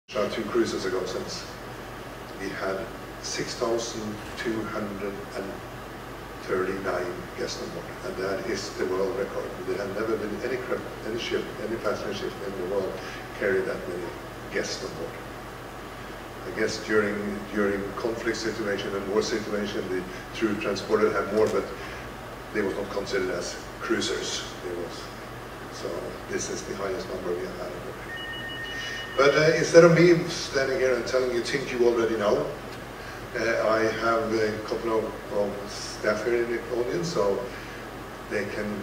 2 cruises ago since we had 6,239 guests on board, and that is the world record. There have never been any ship, any passenger ship in the world carry that many guests on board. I guess during conflict situation and war situation, the true transporter had more, but they was not considered as cruisers. So this is the highest number we have had. But instead of me standing here and telling you things you already know, I have a couple of staff here in the audience, so they can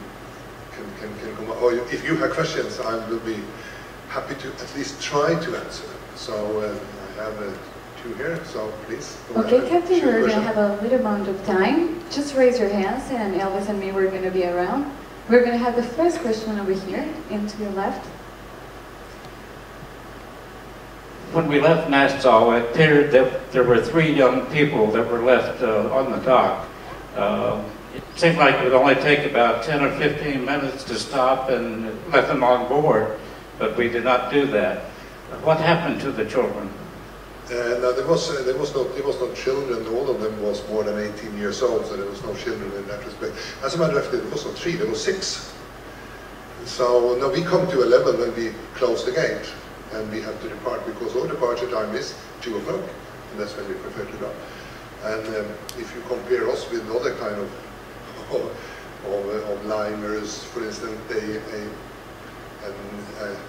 come. Or if you have questions, I will be happy to at least try to answer them. So I have 2 here, so please. Okay, Captain, we're going to have a little amount of time. Just raise your hands, and Elvis and me, we're going to be around. We're going to have the first question over here, into your left. When we left Nassau, it appeared that there were 3 young people that were left on the dock. It seemed like it would only take about 10 or 15 minutes to stop and let them on board, but we did not do that. What happened to the children? No, there was no children. All of them was more than 18 years old, so there was no children in that respect. As a matter of fact, it was not 3, there was 6. So now we come to a level when we close the gate and we have to depart, because our departure time is 2 o'clock, and that's when we prefer to go. And if you compare us with other kind of liners, for instance, a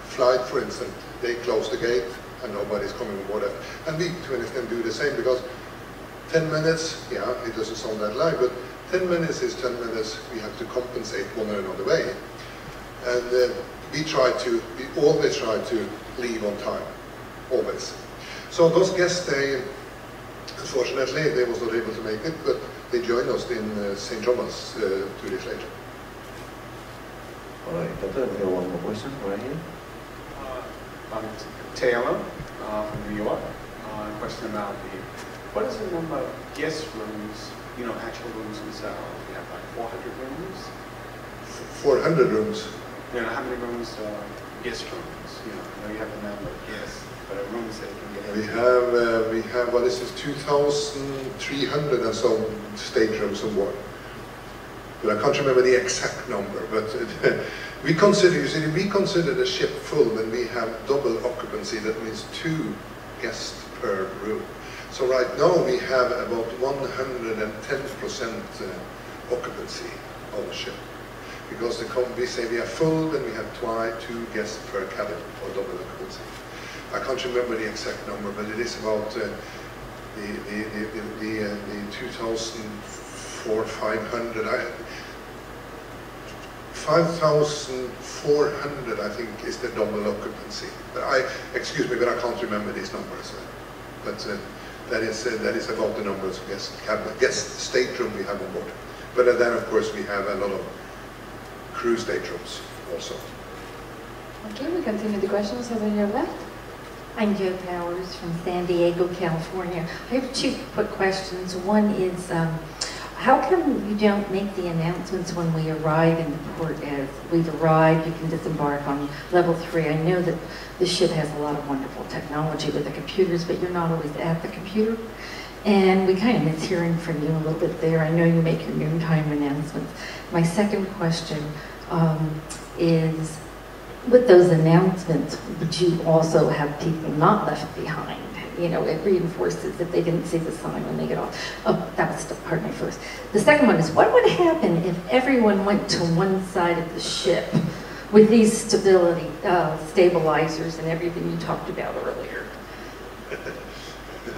flight, for instance, they close the gate and nobody's coming on board. And we, to an extent, do the same, because 10 minutes, yeah, it doesn't sound that long, but 10 minutes is 10 minutes. We have to compensate one or another way. And we always try to leave on time, always. So those guests, unfortunately, they was not able to make it, but they joined us in St. Thomas 2 days later. All right, Doctor, we have one more question right here. I'm Taylor from New York. Question about what is the number of guest rooms, actual rooms themselves? We have like 400 rooms? 400 rooms? How many rooms, guest rooms? I know you have the number of guests, but rooms that you can get into. We have, well, this is 2,300 and so staterooms on board. But I can't remember the exact number, but we consider the ship full when we have double occupancy. That means 2 guests per room. So right now we have about 110% occupancy on the ship. Because we say we are full when we have 2 guests per cabin for double occupancy. I can't remember the exact number, but it is about the 2,400. 5,400, I think, is the double occupancy. But excuse me, but I can't remember these numbers. But that is about the numbers of guest stateroom we have on board. But then, of course, we have a lot of crew staterooms also. Okay, we continue the questions over your left. I'm Joe Powers from San Diego, California. I have 2 quick questions. One is, how come you don't make the announcements when we arrive in the port as we've arrived, you can disembark on level 3? I know that the ship has a lot of wonderful technology with the computers, but you're not always at the computer. And we kind of miss hearing from you a little bit there. I know you make your noontime announcements. My second question is, with those announcements, would you also have people not left behind? It reinforces that they didn't see the sign when they get off. Oh, that was, pardon me first. The second one is, what would happen if everyone went to one side of the ship with these stabilizers and everything you talked about earlier?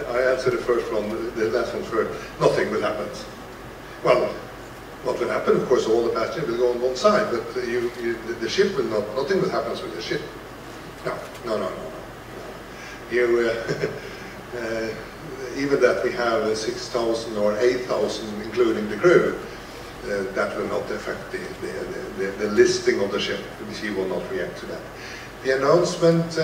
I answer the first one, the last one first. Nothing will happen. Well, what will happen? Of course, all the passengers will go on one side, but the ship will not. Nothing will happen with the ship. No. Even that we have 6,000 or 8,000, including the crew, that will not affect the listing of the ship. She will not react to that. The announcement.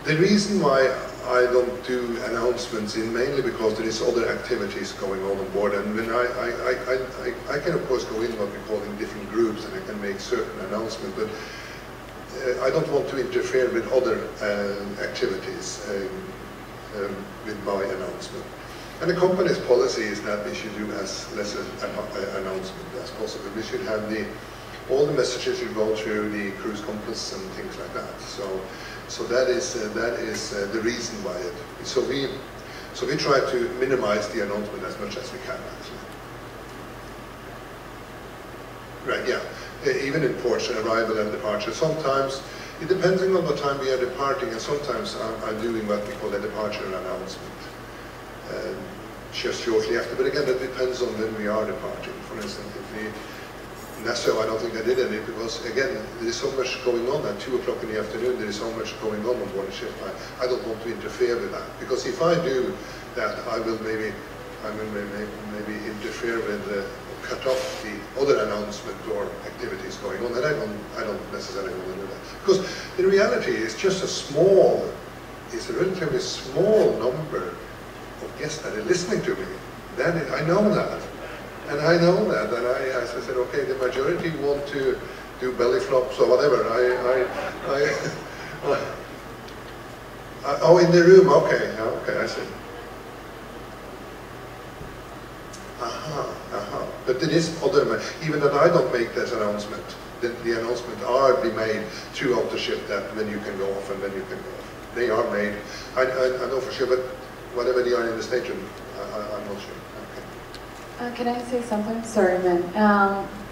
The reason why I don't do announcements mainly because there is other activities going on board, and when I can of course go in what we call in different groups and I can make certain announcements, but I don't want to interfere with other activities. with my announcement. And the company's policy is that we should do as less an announcement as possible. We should have all the messages should go through the cruise compass and things like that. So that is the reason why it. So we try to minimize the announcement as much as we can, actually. Right, yeah. Even in ports, arrival and departure. Sometimes, it depends on what time we are departing, and sometimes I'm doing what we call a departure announcement. Just shortly after, but again, that depends on when we are departing. For instance, Nassau, I don't think I did any, because again, there is so much going on at 2 o'clock in the afternoon, there is so much going on board the ship. I don't want to interfere with that, because if I do that, I will maybe interfere with, cut off the other announcement or activities going on, and I don't necessarily want to do that. Because in reality, it's just it's a relatively small number of guests that are listening to me. I know that. And I know that, and as I said, okay, the majority want to do belly flops or whatever. Oh, in the room, okay, I see. But there is other, even that I don't make this announcement, the announcement are be made throughout the ship that when you can go off and when you can go off. They are made, I know for sure, but whatever they are in the station, I'm not sure. Can I say something? Sorry, man.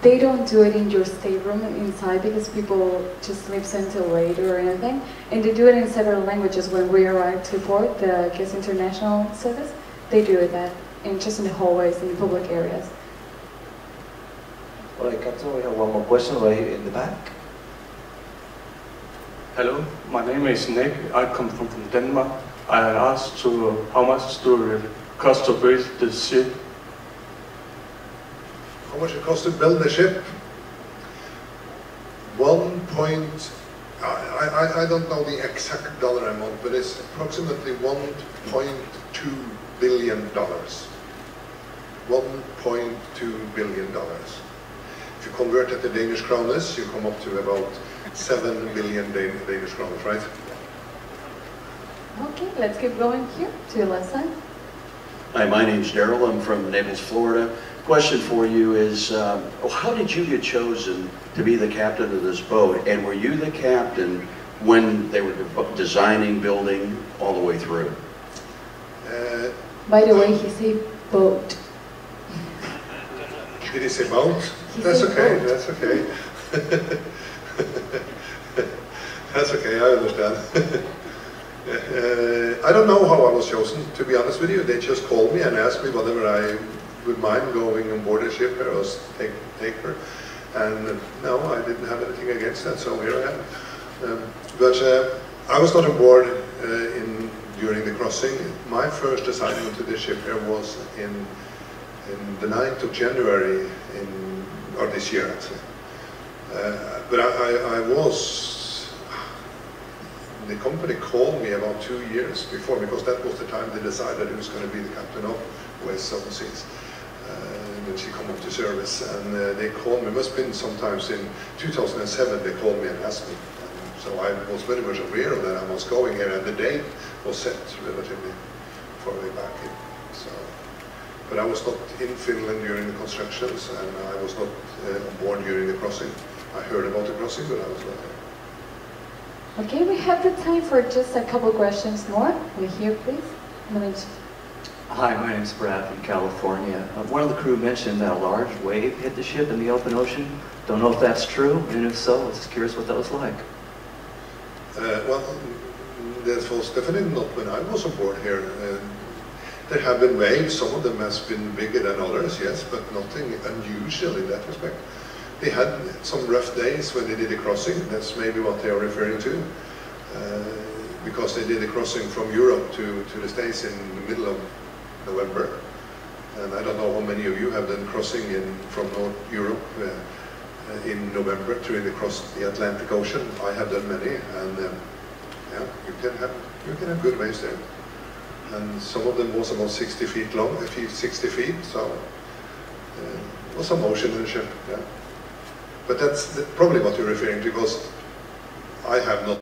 They don't do it in your stateroom inside because people just sleeps until late or anything. And they do it in several languages when we arrive to port, the Guest International service. They do that just in the hallways, in the public areas. All right, Captain, we have one more question right here in the back. Hello, my name is Nick. I come from Denmark. I asked how much do it cost to build the ship? How much it costs to build the ship? I don't know the exact dollar amount, but it's approximately $1.2 billion. $1.2 billion. If you convert it to Danish kroners, you come up to about 7 billion Danish kroners, right? Okay, let's keep going here to your left side. Hi, my name's Daryl. I'm from Naples, Florida. Question for you is, how did you get chosen to be the captain of this boat? And were you the captain when they were designing, building, all the way through? By the way, he said boat. Did he say boat? That's okay, that's okay. That's okay, I understand. I don't know how I was chosen, to be honest with you. They just called me and asked me whether I would mind going on board a ship or take her. And no, I didn't have anything against that, so here I am. But I was not on board during the crossing. My first assignment to this ship here was in the 9th of January or this year, actually. But the company called me about 2 years before, because that was the time they decided who was going to be the captain of Oasis overseas. When she came up to service, and they called me, it must have been sometimes in 2007, they called me and asked me. And so I was very much aware of that I was going here, and the date was set relatively far way back in. So, but I was not in Finland during the constructions, and I was not on board during the crossing. I heard about the crossing, but I was not there. Okay, we have the time for just a couple questions more. We're here, please. Hi, my name's Brad from California. One of the crew mentioned that a large wave hit the ship in the open ocean. Don't know if that's true, and if so, I was just curious what that was like. Well, that was definitely not when I was on board here. There have been waves, some of them has been bigger than others, yes, but nothing unusual in that respect. They had some rough days when they did the crossing, that's maybe what they are referring to, because they did the crossing from Europe to the States in the middle of November. And I don't know how many of you have done crossing from North Europe in November to across the Atlantic Ocean. I have done many, and yeah, you can have good waves there. And some of them was about 60 feet long, 60 feet, so there was some motion in the ship, yeah. But that's probably what you're referring to, because I have not